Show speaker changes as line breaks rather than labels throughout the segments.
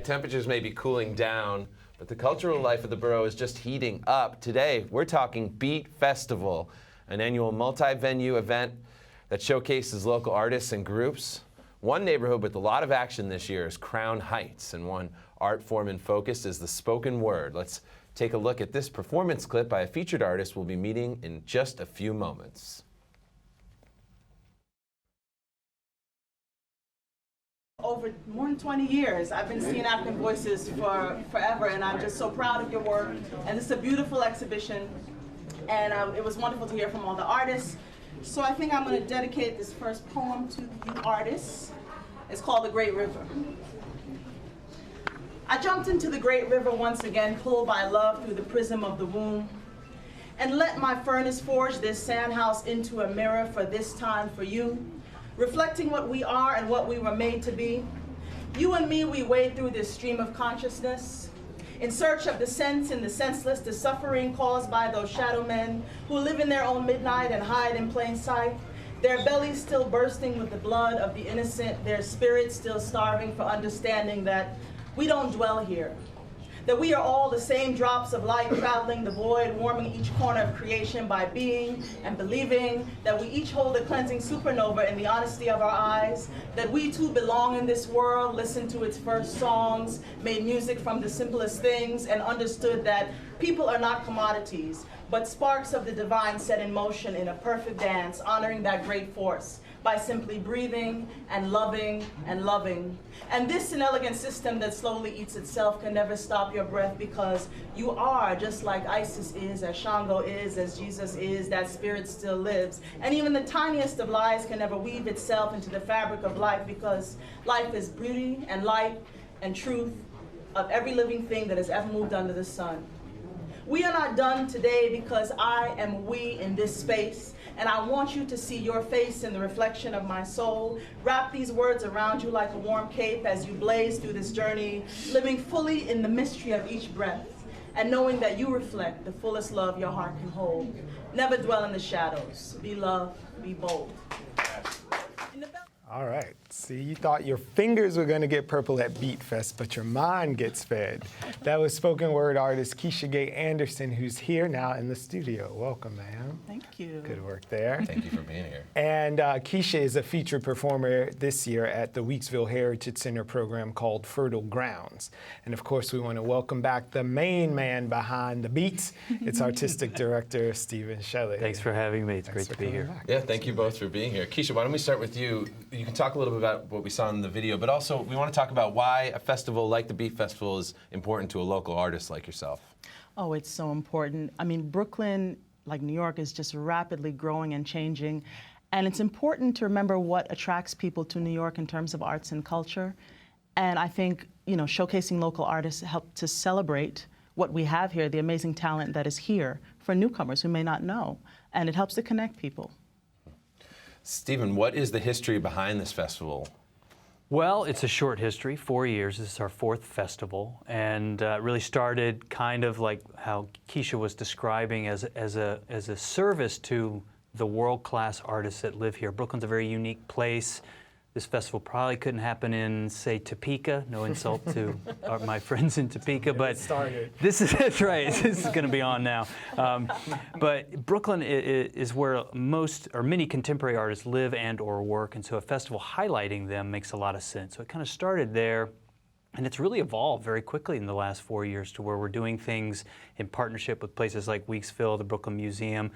temperatures may be cooling down, but the cultural life of the borough is just heating up. Today, we're talking Beat Festival, an annual multi-venue event that showcases local artists and groups. One neighborhood with a lot of action this year is Crown Heights, and one art form in focus is the spoken word. Let's take a look at this performance clip by a featured artist we'll be meeting in just a few moments.
Over more than 20 years, I've been seeing African voices for forever, and I'm just so proud of your work. And it's a beautiful exhibition, and it was wonderful to hear from all the artists. So I think I'm going to dedicate this first poem to you artists. It's called The Great River. I jumped into the great river once again, pulled by love through the prism of the womb, and let my furnace forge this sand house into a mirror for this time for you, reflecting what we are and what we were made to be. You and me, we wade through this stream of consciousness, in search of the sense in the senseless, the suffering caused by those shadow men who live in their own midnight and hide in plain sight, their bellies still bursting with the blood of the innocent, their spirits still starving for understanding that we don't dwell here, that we are all the same drops of light traveling the void, warming each corner of creation by being and believing that we each hold a cleansing supernova in the honesty of our eyes, that we too belong in this world, listened to its first songs, made music from the simplest things, and understood that people are not commodities, but sparks of the divine set in motion in a perfect dance, honoring that great force by simply breathing and loving and loving. And this inelegant system that slowly eats itself can never stop your breath, because you are just like Isis is, as Shango is, as Jesus is, that spirit still lives. And even the tiniest of lies can never weave itself into the fabric of life, because life is beauty and light and truth of every living thing that has ever moved under the sun. We are not done today because I am we in this space, and I want you to see your face in the reflection of my soul. Wrap these words around you like a warm cape as you blaze through this journey, living fully in the mystery of each breath, and knowing that you reflect the fullest love your heart can hold. Never dwell in the shadows. Be loved, be bold.
All right. See, you thought your fingers were going to get purple at Beat Fest, but your mind gets fed. That was spoken word artist Keisha Gay Anderson, who's here now in the studio. Welcome, ma'am.
Thank you.
Good work there.
Thank you for being here.
And Keisha is a featured performer this year at the Weeksville Heritage Center program called Fertile Grounds. And of course, we want to welcome back the main man behind the beats. It's artistic director Stephen Shelley.
Thanks for having me. It's great to be here.
Back.
Yeah, thank you both for being here. Keisha, why don't we start with you? You can talk a little bit about what we saw in the video, but also we want to talk about why a festival like the Beat Festival is important to a local artist like yourself.
Oh, it's so important. I mean, Brooklyn, like New York, is just rapidly growing and changing. And it's important to remember what attracts people to New York in terms of arts and culture. And I think, showcasing local artists help to celebrate what we have here, the amazing talent that is here for newcomers who may not know. And it helps to connect people.
Stephen, what is the history behind this festival?
Well, it's a short history, 4 years. This is our fourth festival, and really started kind of like how Keisha was describing as a service to the world-class artists that live here. Brooklyn's a very unique place. This festival probably couldn't happen in, say, Topeka. No insult to my friends in Topeka, but that's right. This is going to be on now. But Brooklyn is where most or many contemporary artists live and or work, and so a festival highlighting them makes a lot of sense. So it kind of started there, and it's really evolved very quickly in the last 4 years to where we're doing things in partnership with places like Weeksville, the Brooklyn Museum.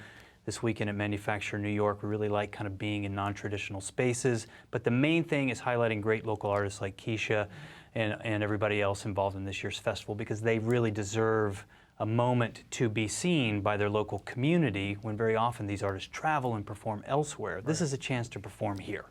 This weekend at Manufacture New York, we really like kind of being in non-traditional spaces. But the main thing is highlighting great local artists like Keisha and everybody else involved in this year's festival, because they really deserve a moment to be seen by their local community when very often these artists travel and perform elsewhere. Right. This is a chance to perform here.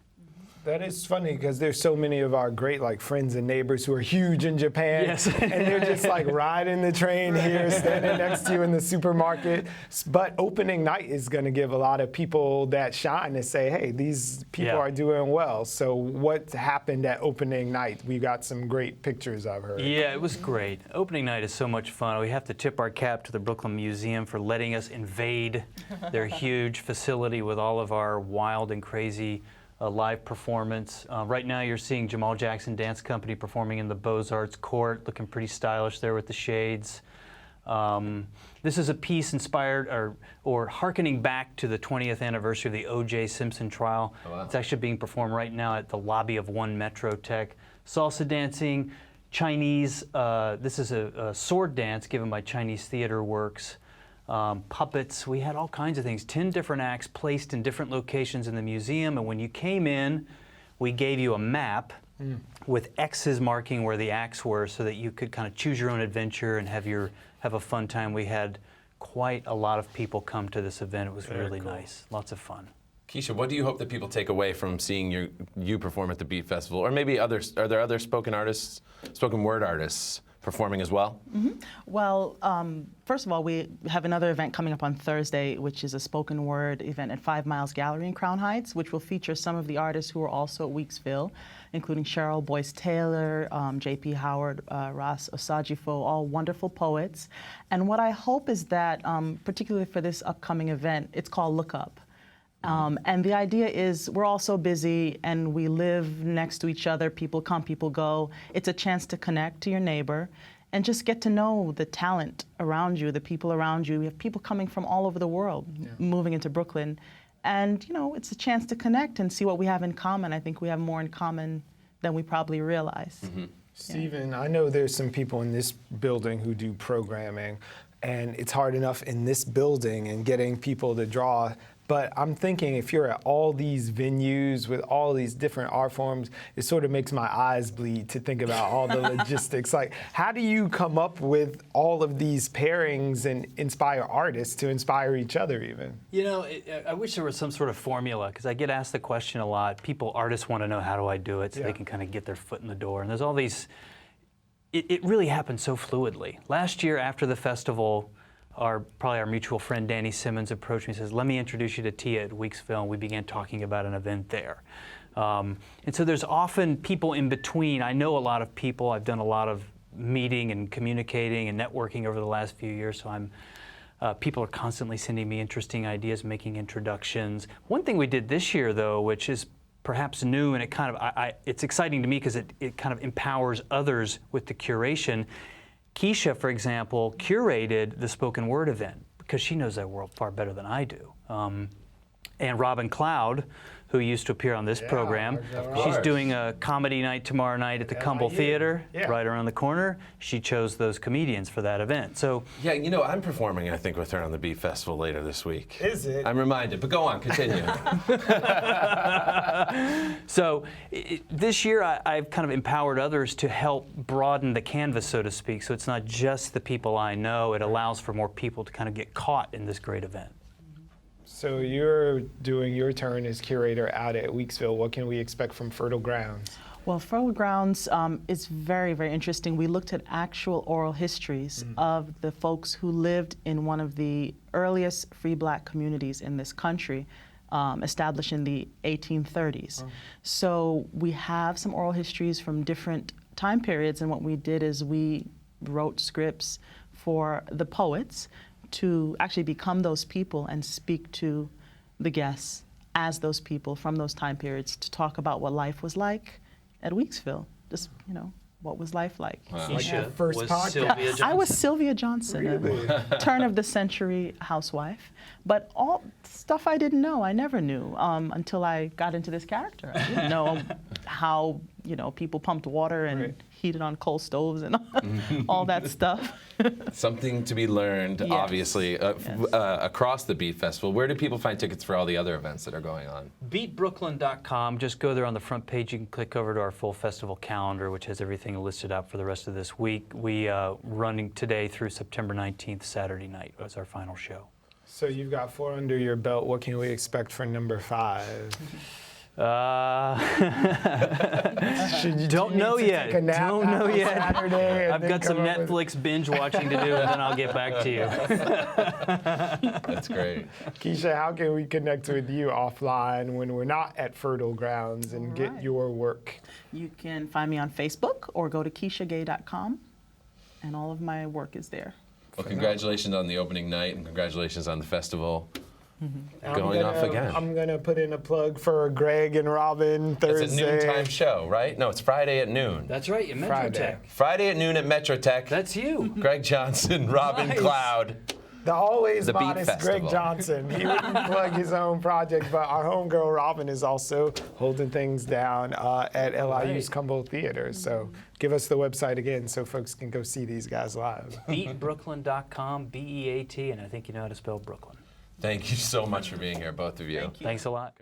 That is funny, because there's so many of our great friends and neighbors who are huge in Japan,
yes.
And they're just riding the train here, standing next to you in the supermarket. But opening night is going to give a lot of people that shine to say, hey, these people are doing well. So what happened at opening night? We got some great pictures, I've heard.
Yeah, it was great. Opening night is so much fun. We have to tip our cap to the Brooklyn Museum for letting us invade their huge facility with all of our wild and crazy live performance. Right now you're seeing Jamal Jackson Dance Company performing in the Beaux-Arts Court, looking pretty stylish there with the shades. This is a piece inspired or hearkening back to the 20th anniversary of the O.J. Simpson trial.
Oh, wow.
It's actually being performed right now at the lobby of One Metro Tech. Salsa dancing, Chinese, this is a sword dance given by Chinese Theater Works. Puppets, we had all kinds of things. 10 different acts placed in different locations in the museum, and when you came in, we gave you a map with X's marking where the acts were so that you could kind of choose your own adventure and have a fun time. We had quite a lot of people come to this event. It was really nice. Lots of fun.
Keisha, what do you hope that people take away from seeing you perform at the Beat Festival? Or maybe others, are there other spoken word artists performing as well?
Well, first of all, we have another event coming up on Thursday, which is a spoken word event at 5 Miles Gallery in Crown Heights, which will feature some of the artists who are also at Weeksville, including Cheryl Boyce Taylor, J.P. Howard, Ross Osajifo, all wonderful poets. And what I hope is that, particularly for this upcoming event, it's called Look Up. And the idea is we're all so busy and we live next to each other. People come, people go. It's a chance to connect to your neighbor and just get to know the talent around you, the people around you. We have people coming from all over the world moving into Brooklyn. And, you know, it's a chance to connect and see what we have in common. I think we have more in common than we probably realize.
Stephen, I know there's some people in this building who do programming, and it's hard enough in this building and getting people to draw. But I'm thinking if you're at all these venues with all these different art forms, it sort of makes my eyes bleed to think about all the logistics. Like, how do you come up with all of these pairings and inspire artists to inspire each other even?
You know, I wish there was some sort of formula, because I get asked the question a lot. Artists want to know, how do I do it, so they can kind of get their foot in the door. And there's all these, it really happens so fluidly. Last year after the festival, probably our mutual friend Danny Simmons approached me and says, let me introduce you to Tia at Weeksville, and we began talking about an event there. And so there's often people in between. I know a lot of people. I've done a lot of meeting and communicating and networking over the last few years, so people are constantly sending me interesting ideas, making introductions. One thing we did this year, though, which is perhaps new, and it kind of, it's exciting to me because it kind of empowers others with the curation. Keisha, for example, curated the spoken word event because she knows that world far better than I do. And Robin Cloud, who used to appear on this program, she's doing a comedy night tomorrow night at the Cumble Theater, right around the corner. She chose those comedians for that event. So
yeah, you know, I'm performing, I think, with her on the Beat Festival later this week.
Is it?
I'm reminded, but go on, continue.
So this year I've kind of empowered others to help broaden the canvas, so to speak. So it's not just the people I know. It allows for more people to kind of get caught in this great event.
So you're doing your turn as curator out at Weeksville. What can we expect from Fertile Grounds?
Well, Fertile Grounds is very, very interesting. We looked at actual oral histories of the folks who lived in one of the earliest free black communities in this country, established in the 1830s. So we have some oral histories from different time periods, and what we did is we wrote scripts for the poets to actually become those people and speak to the guests as those people from those time periods to talk about what life was like at Weeksville. Just, you know, what was life like?
Wow.
Keisha
first
was
podcast.
Sylvia Johnson.
I was Sylvia Johnson,
Really?
a turn of the century housewife. But all stuff I didn't know, I never knew until I got into this character. I didn't know how, you know, people pumped water and heated on coal stoves and all that stuff.
Something to be learned, obviously, across the Beat Festival. Where do people find tickets for all the other events that are going on?
BeatBrooklyn.com. Just go there on the front page. You can click over to our full festival calendar, which has everything listed out for the rest of this week. We running today through September 19th, Saturday night was our final show.
So you've got 4 under your belt. What can we expect for number 5?
Don't know yet. Don't know yet.
Saturday
I've got some Netflix binge watching to do, and then I'll get back to you.
That's great.
Keisha, how can we connect with you offline when we're not at Fertile Grounds and get your work?
You can find me on Facebook or go to KeishaGay.com, and all of my work is there.
Well, congratulations on the opening night, and congratulations on the festival. Going off again.
I'm gonna put in a plug for Greg and Robin
It's
Thursday.
a noontime show, right? No, it's Friday at noon.
That's right, you
Friday.
Friday at noon at Metrotech.
That's you.
Greg Johnson, Robin
Nice.
Cloud.
The always
The Beat
modest
Festival.
Greg Johnson. He wouldn't plug his own project, but our homegirl Robin is also holding things down at LIU's Cumble Theater. So give us the website again so folks can go see these guys live.
Beatbrooklyn.com, B-E-A-T, and I think you know how to spell Brooklyn.
Thank you so much for being here, both of you.
Thanks a lot.